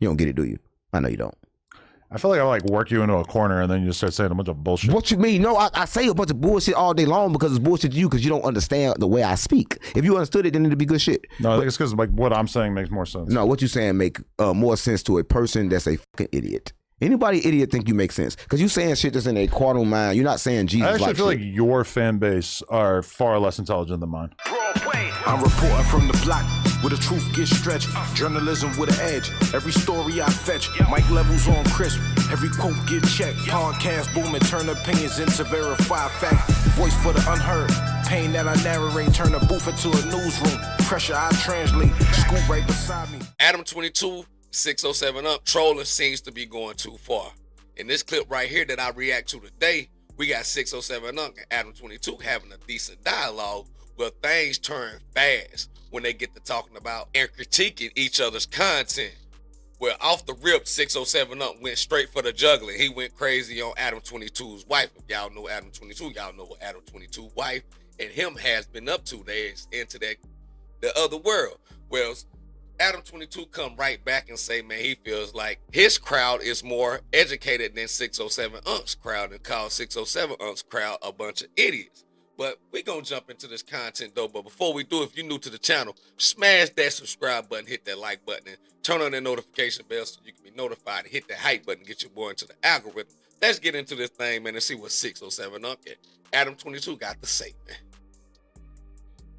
You don't get it, do you? I know you don't. I feel like I like work you into a corner and then you just start saying a bunch of bullshit. What you mean? No, I say a bunch of bullshit all day long because it's bullshit to you because you don't understand the way I speak. If you understood it, then it'd be good shit. No, I think it's because like what I'm saying makes more sense. No, what you saying make more sense to a person that's a fucking idiot. Anybody idiot think you make sense because you saying shit that's in a carnal mind. You're not saying Jesus. I actually feel shit. like your fan base are far less intelligent than mine. I'm reporting from the block where the truth gets stretched. Journalism with an edge. Every story I fetch. Mic levels on crisp. Every quote get checked. Podcast booming. Turn opinions into verified fact. Voice for the unheard. Pain that I narrate. Turn a booth into a newsroom. Pressure I translate. Scoop right beside me. Adam22, 607 Unc, trolling seems to be going too far. In this clip right here that I react to today, we got 607 Unc and Adam22 having a decent dialogue where things turn fast when they get to talking about and critiquing each other's content. Well, off the rip, 607 Unc went straight for the juggler. He went crazy on Adam22's wife. If y'all know Adam22, y'all know what Adam22's wife and him has been up to. They're into the other world. Well, Adam22 come right back and say, man, he feels like his crowd is more educated than 607 Unc's crowd and call 607 Unc's crowd a bunch of idiots. But we gonna jump into this content though. But before we do, if you're new to the channel, smash that subscribe button, hit that like button, and turn on that notification bell so you can be notified. Hit that hype button, get your boy into the algorithm. Let's get into this thing, man, and see what 607 Unc and Adam22 got to say, man.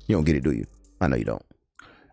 You don't get it, do you? I know you don't.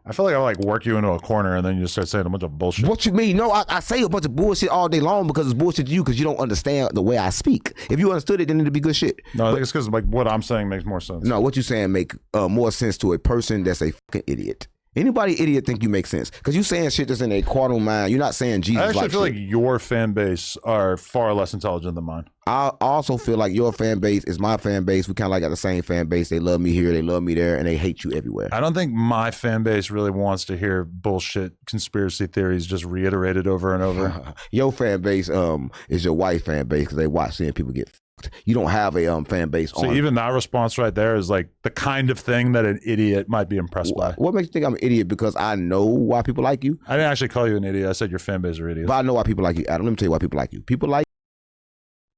I feel like I like work you into a corner and then you just start saying a bunch of bullshit. What you mean? No, I say a bunch of bullshit all day long because it's bullshit to you because you don't understand the way I speak. If you understood it, then it'd be good shit. No, I think it's because like what I'm saying makes more sense. No, what you saying make more sense to a person that's a fucking idiot. Anybody idiot think you make sense because you saying shit that's in a carnal mind. You're not saying Jesus. I actually feel shit. like your fan base are far less intelligent than mine. I also feel like your fan base is my fan base. We kind of like got the same fan base. They love me here, they love me there, and they hate you everywhere. I don't think my fan base really wants to hear bullshit conspiracy theories just reiterated over and over. Your fan base is your white fan base because they watch seeing people get fucked. You don't have a fan base. So even that response right there is like the kind of thing that an idiot might be impressed by. What makes you think I'm an idiot? Because I know why people like you. I didn't actually call you an idiot. I said your fan base are idiots. But I know why people like you, Adam. Let me tell you why people like you. People like.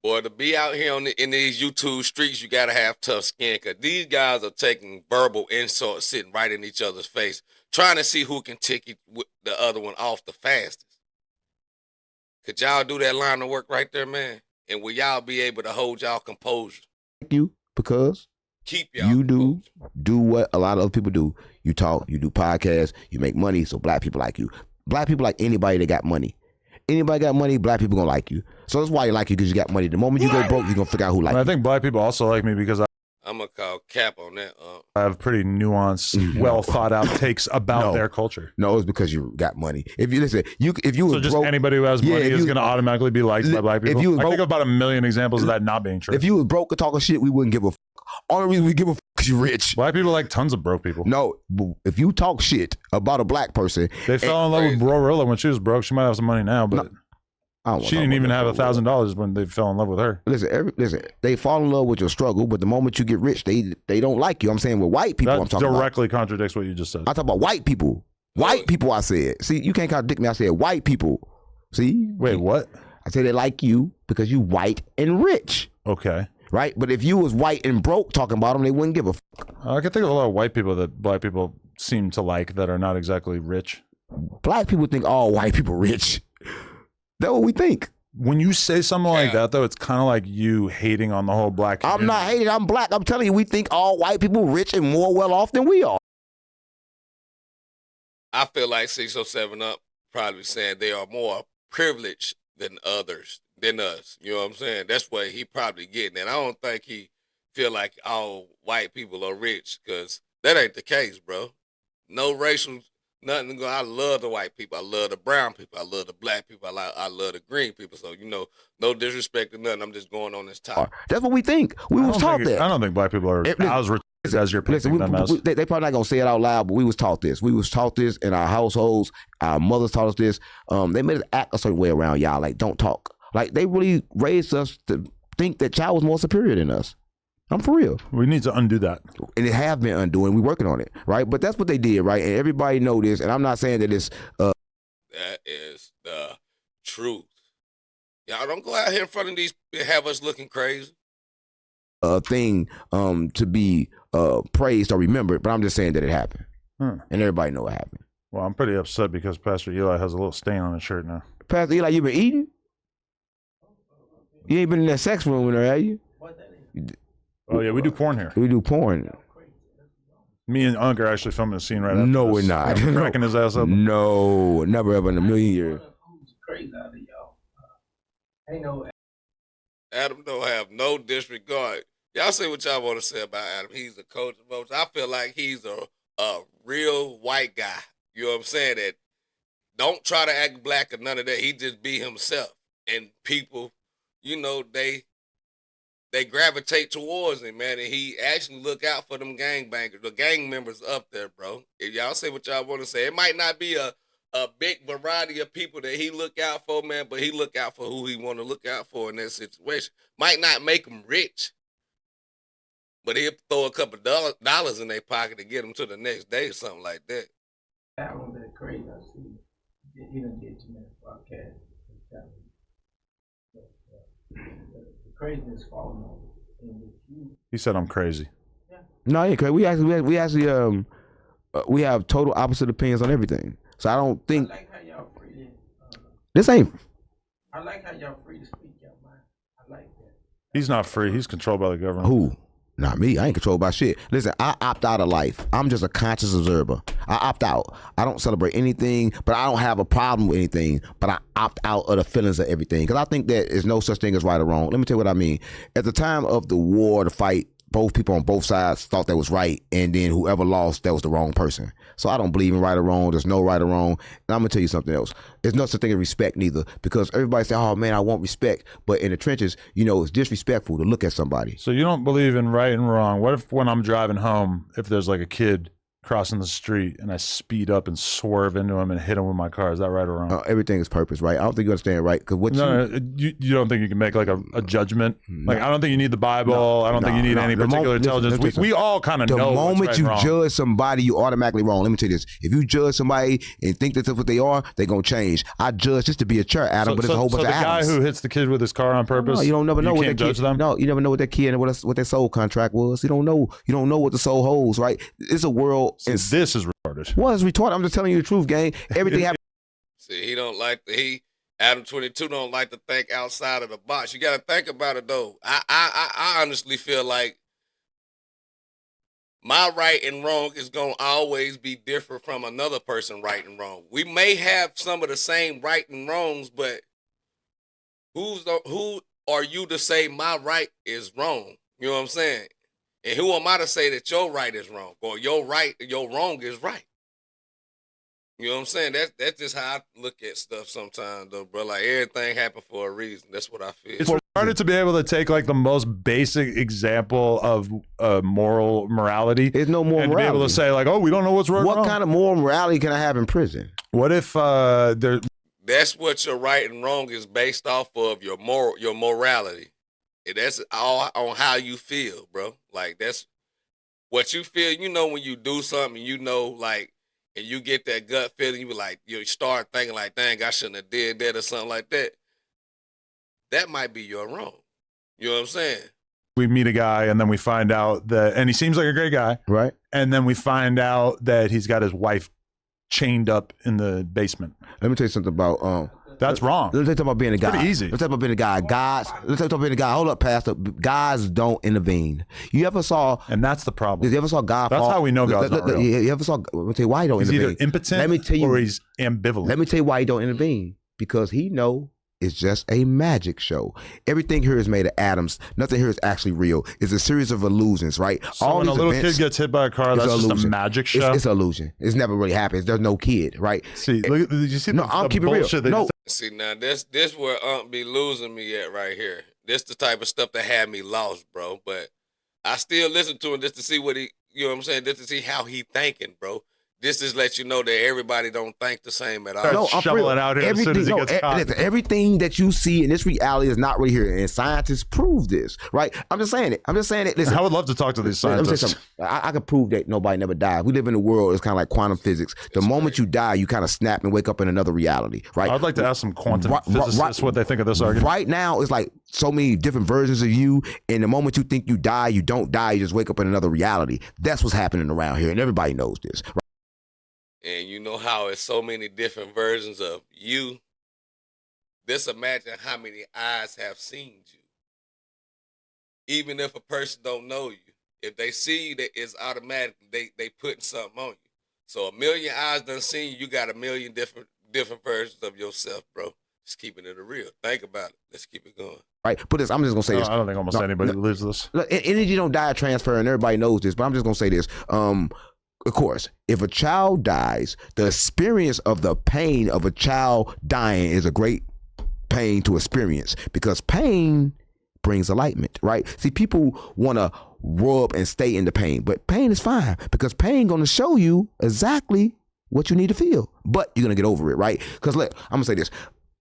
Boy, to be out here in these YouTube streets, you gotta have tough skin because these guys are taking verbal insults, sitting right in each other's face, trying to see who can tick the other one off the fastest. Could y'all do that line of work right there, man? And will y'all be able to hold y'all composure? You because keep y'all you composure. do what a lot of other people do. You talk, you do podcasts, you make money, so black people like you. Black people like anybody that got money. Anybody got money, black people gonna like you. So that's why you like you, because you got money. The moment you go broke, you're gonna figure out who like you. I think black people also like me because I'm gonna call cap on that. I have pretty nuanced, well thought out takes about their culture. No, it's because you got money. If you listen, if you so was just broke, anybody who has money is gonna automatically be liked by black people. If you I broke, think about a million examples of that not being true. If you was broke and talking shit, we wouldn't give a fuck. Only reason we give a fuck is you rich. Black people like tons of broke people. No, if you talk shit about a black person, they fell in love with Glorilla when she was broke. She might have some money now, but she didn't even have $1,000 when they fell in love with her. Listen, they fall in love with your struggle, but the moment you get rich, they don't like you. I'm saying with white people, that I'm talking about. directly contradicts what you just said. I talk about white people. White people, I said. See, you can't contradict me. I said white people. See? Wait, what? I said they like you because you white and rich. Okay. Right? But if you was white and broke talking about them, they wouldn't give a fuck. I can think of a lot of white people that black people seem to like that are not exactly rich. Black people think all white people rich. That's what we think. When you say something like that, though, it's kind of like you hating on the whole black community. I'm not hating. I'm black. I'm telling you, we think all white people rich and more well off than we are. I feel like 607 Up probably saying they are more privileged than others, than us. You know what I'm saying? That's what he probably getting. And I don't think he feel like all white people are rich because that ain't the case, bro. No racial. Nothing. I love the white people. I love the brown people. I love the black people. I love the green people. So, you know, no disrespect to nothing. I'm just going on this topic. That's what we think. We was taught that. I don't think black people are as rich as you're painting them as. They probably not going to say it out loud, but we was taught this. We was taught this in our households. Our mothers taught us this. They made us act a certain way around y'all. Like, don't talk. Like, they really raised us to think that y'all was more superior than us. I'm for real. We need to undo that. And it have been undoing. We're working on it, right? But that's what they did, right? And everybody know this. And I'm not saying that it's... That is the truth. Y'all don't go out here in front of these have us looking crazy. Thing to be praised or remembered, but I'm just saying that it happened. And everybody know what happened. Well, I'm pretty upset because Pastor Eli has a little stain on his shirt now. Pastor Eli, you been eating? You ain't been in that sex room with her, have you? Oh, yeah, we do porn here. We do porn. Me and Unc are actually filming a scene right after No, this. we're not. Cracking his ass up. No, never ever in a million years. Crazy out of y'all. Ain't no Adam don't have no disregard. Y'all say what y'all want to say about Adam. He's a coach of votes. I feel like he's a real white guy. You know what I'm saying? That don't try to act black or none of that. He just be himself. And people, you know, they gravitate towards him, man. And he actually look out for them gangbangers, the gang members up there, bro. If y'all say what y'all want to say, it might not be a big variety of people that he look out for, man, but he look out for who he want to look out for in that situation. Might not make him rich, but he'll throw a couple dollars in their pocket to get them to the next day or something like that. That one been crazy. I see. He done did too many podcasts. The craziness falling on him. He said I'm crazy. Yeah. No, he ain't crazy. We actually we have total opposite opinions on everything. So I don't think I like how y'all free to, this ain't. I like how y'all free to speak your mind. I like that. He's not free. He's controlled by the government. Who? Not me. I ain't controlled by shit. Listen, I opt out of life. I'm just a conscious observer. I opt out. I don't celebrate anything, but I don't have a problem with anything. But I opt out of the feelings of everything because I think that there's no such thing as right or wrong. Let me tell you what I mean. At the time of the war, the fight, both people on both sides thought that was right, and then whoever lost, that was the wrong person. So I don't believe in right or wrong. There's no right or wrong. And I'm gonna tell you something else. There's no such thing as respect neither, because everybody say, "Oh man, I want respect," but in the trenches, you know, it's disrespectful to look at somebody. So you don't believe in right and wrong. What if when I'm driving home, if there's like a kid crossing the street and I speed up and swerve into him and hit him with my car? Is that right or wrong? Everything is purpose, right? I don't think you understand, right? Because what you don't think you can make like a judgment? Like I don't think you need the Bible. I don't think you need any particular intelligence. We all kind of know. The moment what's right you and wrong. judge somebody, you automatically wrong. Let me tell you this: if you judge somebody and think that's what they are, they're gonna change. I judge just to be a church, Adam, but it's a whole bunch of Adams. So the guy who hits the kid with his car on purpose, no, you don't never know what can't that judge kid, them. No, you never know what that kid and what their soul contract was. You don't know. You don't know what the soul holds, right? It's a world. See, this is retarded. What is retarded? I'm just telling you the truth, gang. Everything happens. See, he don't like Adam22 don't like to think outside of the box. You got to think about it though. I honestly feel like my right and wrong is gonna always be different from another person right and wrong. We may have some of the same right and wrongs, but who are you to say my right is wrong? You know what I'm saying? And who am I to say that your right is wrong or your wrong is right? You know what I'm saying? That's just how I look at stuff sometimes, though, bro. Like, everything happened for a reason. That's what I feel. It's harder to be able to take, like, the most basic example of morality. There's no more and morality. And be able to say, like, oh, we don't know what's right. What kind of moral morality can I have in prison? What if there... That's what your right and wrong is based off of, your morality. And that's all on how you feel, bro. Like, that's what you feel. You know, when you do something, you know, like, and you get that gut feeling, you be like, you start thinking like, dang, I shouldn't have did that or something like that. That might be your wrong. You know what I'm saying? We meet a guy and then we find out that, and he seems like a great guy. Right. And then we find out that he's got his wife chained up in the basement. Let me tell you something about, that's wrong. Let's talk about being a guy. Pretty easy. Let's talk about being a guy. Let's talk about being a guy. Hold up, Pastor. Guys don't intervene. You ever saw? And that's the problem. You ever saw God? That's how we know God's not real. You ever saw? Let me tell you why he don't intervene. He's either impotent let me tell you, or he's ambivalent. Let me tell you why he don't intervene. Because he know it's just a magic show. Everything here is made of atoms. Nothing here is actually real. It's a series of illusions, right? So all when a little kid gets hit by a car, that's just a magic show? It's an illusion. It's never really happens. There's no kid, right? See, look, did you see I'm keeping real. No. See, now this where Unc be losing me at right here. This the type of stuff that had me lost, bro. But I still listen to him just to see what he, you know what I'm saying, just to see how he thinking, bro. This just lets you know that everybody don't think the same at all. Start No, I'm shoveling real. out here as soon as he gets caught. Listen, everything that you see in this reality is not really here, and scientists prove this, right? I'm just saying it. Listen, I would love to talk to these let me say scientists. something. I can prove that nobody never died. We live in a world, it's kind of like quantum physics. The moment you die, you kind of snap and wake up in another reality, right? I'd like to ask some quantum physicists what they think of this argument. Right now, it's like so many different versions of you, and the moment you think you die, you don't die, you just wake up in another reality. That's what's happening around here, and everybody knows this. Right? And you know how it's so many different versions of you. Just imagine how many eyes have seen you. Even if a person don't know you, if they see you, that it's automatically they putting something on you. So 1 million eyes done seen you. You got 1 million different versions of yourself, bro. Just keeping it real. Think about it. Let's keep it going. Right, but I'm just gonna say this. I don't think almost anybody believes this. Look, energy don't die transfer, and everybody knows this. But I'm just gonna say this. Of course, if a child dies, the experience of the pain of a child dying is a great pain to experience because pain brings enlightenment, right? See, people want to rub and stay in the pain, but pain is fine because pain going to show you exactly what you need to feel, but you're going to get over it, right? Because look, I'm going to say this.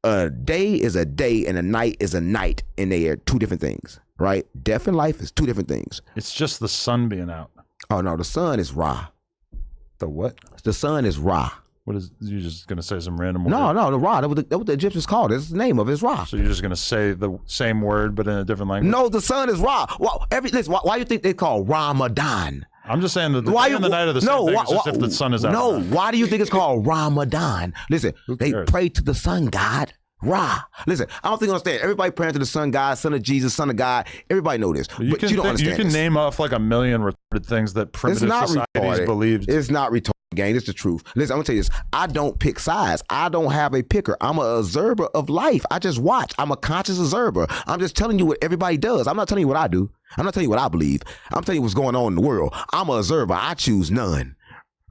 A day is a day and a night is a night, and they are two different things, right? Death and life is two different things. It's just the sun being out. Oh, no, the sun is Ra. The what? The sun is Ra. What is, you just going to say some random word? No, the Ra. That what the Egyptians called it. It's the name of it. It's Ra. So you're just going to say the same word but in a different language? No, the sun is Ra. Well, listen, why do you think they call Ramadan? I'm just saying that the day and the night are the same thing. It's just if the sun is out. No, why do you think it's called Ramadan? Listen, they cares? pray to the sun god. Ra. Listen, I don't think you understand. Everybody praying to the sun god, son of Jesus, son of God. Everybody know this, but you don't understand. You can this. name off like 1 million retarded things that primitive societies retarded. believed. It's not retarded, gang. It's the truth. Listen, I'm gonna tell you this. I don't pick sides. I don't have a picker. I'm an observer of life. I just watch. I'm a conscious observer. I'm just telling you what everybody does. I'm not telling you what I do. I'm not telling you what I believe. I'm telling you what's going on in the world. I'm an observer. I choose none.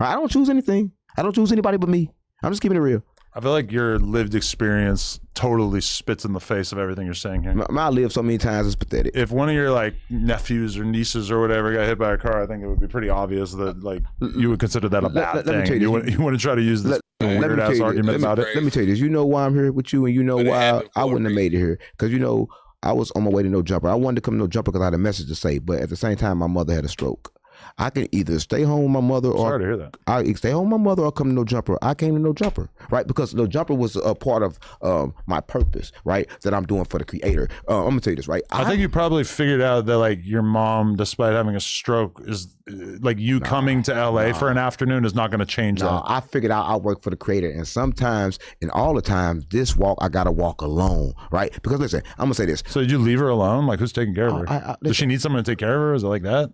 I don't choose anything. I don't choose anybody but me. I'm just keeping it real. I feel like your lived experience totally spits in the face of everything you're saying here. I lived so many times, it's pathetic. If one of your like nephews or nieces or whatever got hit by a car, I think it would be pretty obvious that like you would consider that a bad thing. You wouldn't try to use this weird ass argument about it. Let me tell you this. You know why I'm here with you, and you know why I wouldn't have made it here. Because you know I was on my way to No Jumper. I wanted to come to No Jumper because I had a message to say, but at the same time, my mother had a stroke. I can either stay home with my mother or sorry to hear that. I stay home with my mother or come to No Jumper. I came to No Jumper, right? Because No Jumper was a part of my purpose, right? That I'm doing for the creator. I'm gonna tell you this, right? I think you probably figured out that like your mom, despite having a stroke, is like you coming to LA for an afternoon is not going to change that. I figured out I work for the creator, and sometimes, and all the time, this walk I gotta walk alone, right? Because listen, I'm gonna say this. So did you leave her alone? Like who's taking care of her? Does she need someone to take care of her? Is it like that?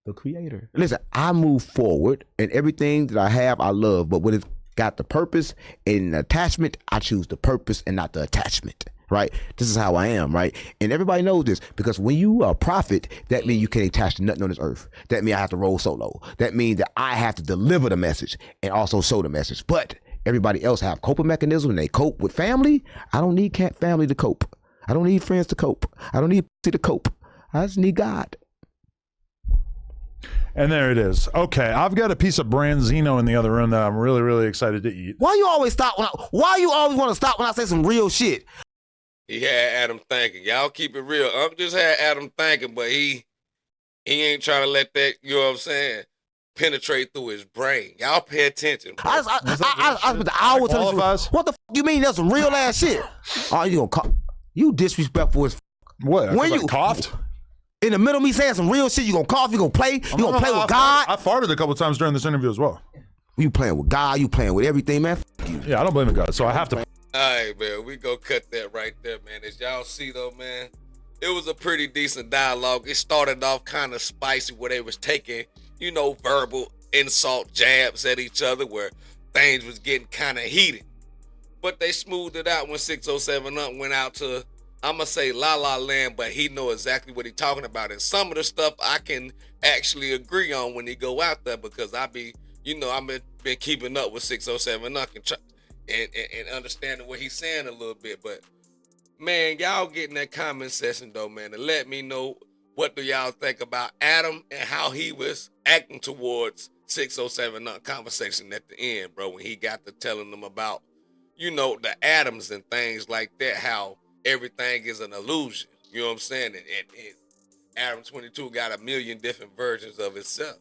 The creator. Listen, I move forward, and everything that I have, I love. But when it's got the purpose and the attachment, I choose the purpose and not the attachment. Right? This is how I am. Right? And everybody knows this because when you are a prophet, that means you can't attach to nothing on this earth. That means I have to roll solo. That means that I have to deliver the message and also show the message. But everybody else have coping mechanisms and they cope with family. I don't need family to cope. I don't need friends to cope. I don't need to cope. I just need God. And there it is. Okay, I've got a piece of Branzino in the other room that I'm really, really excited to eat. Why you always why you always want to stop when I say some real shit? He had Adam thinking. Y'all keep it real. Just had Adam thinking, but he ain't trying to let that, you know what I'm saying, penetrate through his brain. Y'all pay attention. I spent the hour telling you, what the fuck you mean that's some real ass shit? Oh, you gonna call, you disrespectful as what? When you coughed? In the middle of me saying some real shit, you gonna cough, you gonna play, you gonna play with God. I farted a couple times during this interview as well. You playing with God, you playing with everything, man. You. Yeah, I don't blame God, so I have to. All right, man, we go cut that right there, man. As y'all see, though, man, it was a pretty decent dialogue. It started off kind of spicy where they was taking, you know, verbal insult jabs at each other where things was getting kind of heated. But they smoothed it out when 607 Unc went out to, I'm going to say La La Land, but he know exactly what he talking about. And some of the stuff I can actually agree on when he go out there because I be, you know, I've been keeping up with 607 Unc and understanding what he's saying a little bit. But, man, y'all get in that comment section, though, man, and let me know what do y'all think about Adam and how he was acting towards 607 conversation at the end, bro, when he got to telling them about, you know, the atoms and things like that, how everything is an illusion. You know what I'm saying? And Adam22 got a million different versions of itself.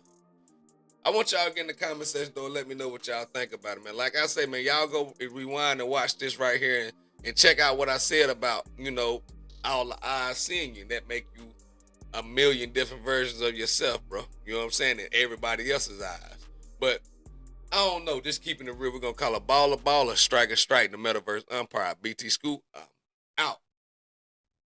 I want y'all to get in the comment section, though, and let me know what y'all think about it, man. Like I say, man, y'all go rewind and watch this right here and check out what I said about, you know, all the eyes seeing you. That make you a million different versions of yourself, bro. You know what I'm saying? In everybody else's eyes. But I don't know. Just keeping it real, we're going to call a baller, striker, strike, the metaverse umpire. BT Scoop, out.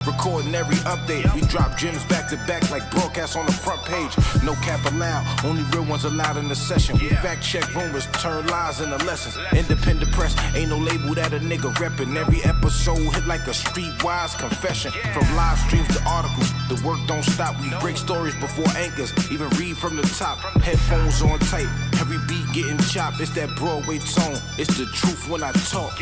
Recording every update, we drop gems back to back like broadcasts on the front page. No cap allowed, only real ones allowed in the session. We fact check rumors, turn lies into lessons. Independent press, ain't no label that a nigga reppin'. Every episode hit like a streetwise confession. From live streams to articles, the work don't stop. We break stories before anchors, even read from the top. Headphones on tight, every beat getting chopped. It's that Broadway tone, it's the truth when I talk.